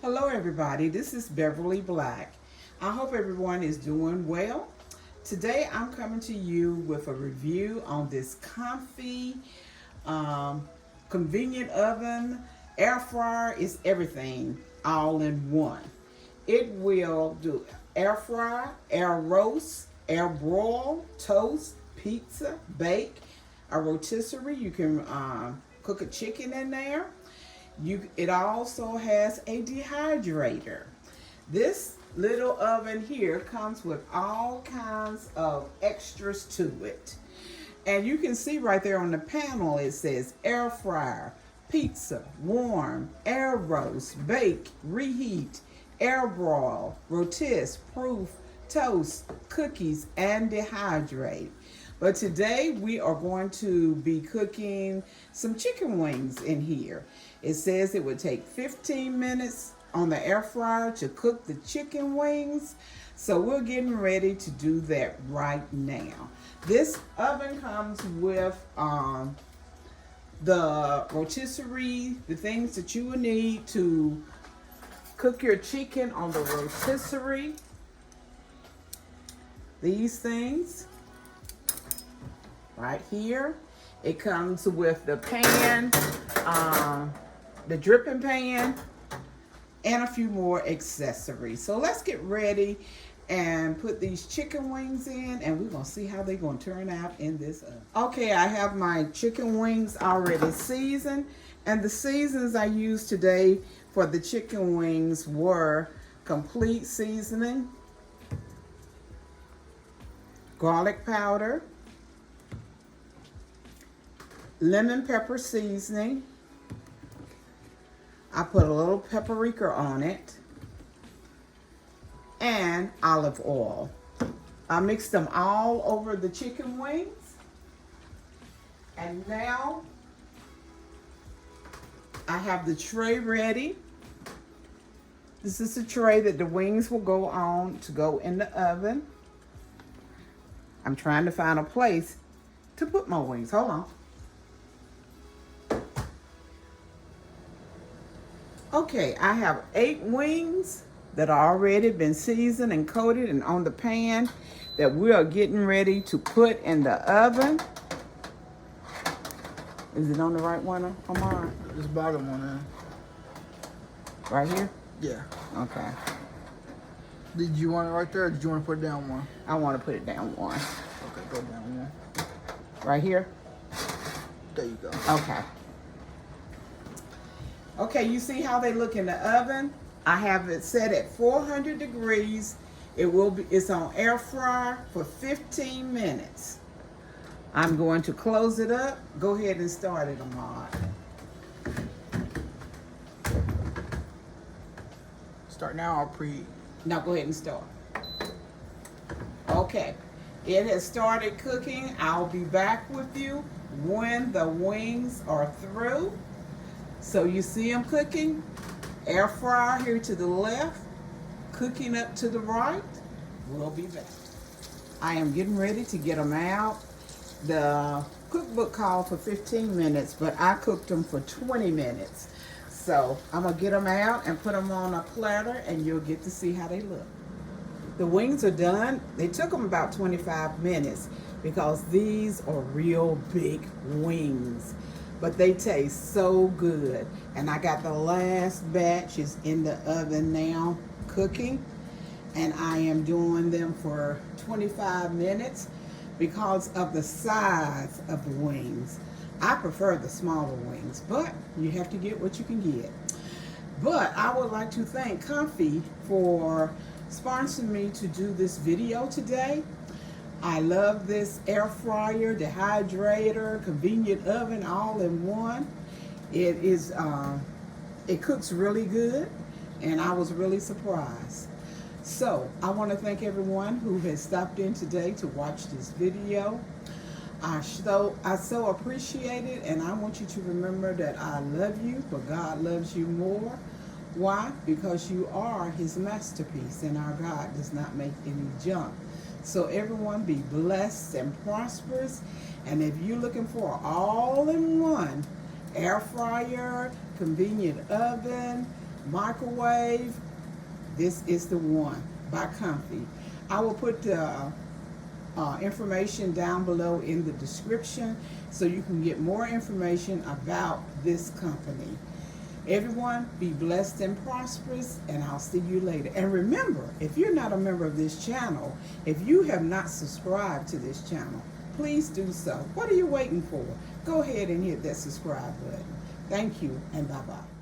Hello everybody, this is Beverly Black. I hope everyone is doing well. Today I'm coming to you with a review on this Comfee convenient oven. Air fryer is everything all in one. It will do air fry, air roast, air broil, toast, pizza, bake, a rotisserie. You can cook a chicken in there. It also has a dehydrator. This little oven here comes with all kinds of extras to it. And you can see right there on the panel it says air fryer, pizza, warm, air roast, bake, reheat, air broil, rotiss, proof, toast, cookies, and dehydrate. But today we are going to be cooking some chicken wings in here. It says it would take 15 minutes on the air fryer to cook the chicken wings. So we're getting ready to do that right now. This oven comes with the rotisserie, the things that you will need to cook your chicken on the rotisserie. These things right here. It comes with the pan, the dripping pan, and a few more accessories. So let's get ready and put these chicken wings in, and we're gonna see how they're gonna turn out in this oven. Okay, I have my chicken wings already seasoned, and the seasons I used today for the chicken wings were complete seasoning, garlic powder, lemon pepper seasoning. I put a little paprika on it, and olive oil. I mixed them all over the chicken wings, and now I have the tray ready. This is the tray that the wings will go on to go in the oven. I'm trying to find a place to put my wings. Hold on. Okay, I have 8 wings that are already been seasoned and coated and on the pan that we are getting ready to put in the oven. Is it on the right one on mine? This bottom one, Right here? Yeah. Okay. Did you want it right there, or did you want to put it down one? I want to put it down one. Okay, go down one. Right here? There you go. Okay. Okay, you see how they look in the oven? I have it set at 400 degrees. It's on air fryer for 15 minutes. I'm going to close it up. Go ahead and start it, Ahmad. Start now or preheat? Now go ahead and start. Okay, it has started cooking. I'll be back with you when the wings are through. So you see them cooking. Air fryer here to the left, cooking up to the right. We'll be back. I am getting ready to get them out. The cookbook called for 15 minutes, but I cooked them for 20 minutes. So I'm gonna get them out and put them on a platter, and you'll get to see how they look. The wings are done. They took them about 25 minutes because these are real big wings. But they taste so good. And I got the last batch is in the oven now cooking. And I am doing them for 25 minutes because of the size of the wings. I prefer the smaller wings, but you have to get what you can get. But I would like to thank Comfee for sponsoring me to do this video today. I love this air fryer, dehydrator, convenient oven, all in one. It cooks really good, and I was really surprised. So I want to thank everyone who has stopped in today to watch this video. I so appreciate it, and I want you to remember that I love you, but God loves you more. Why? Because you are His masterpiece, and our God does not make any junk. So everyone be blessed and prosperous. And if you're looking for an all-in-one air fryer, convenient oven, microwave, this is the one by Comfee. I will put the information down below in the description so you can get more information about this company. Everyone, be blessed and prosperous, and I'll see you later. And remember, if you're not a member of this channel, if you have not subscribed to this channel, please do so. What are you waiting for? Go ahead and hit that subscribe button. Thank you, and bye-bye.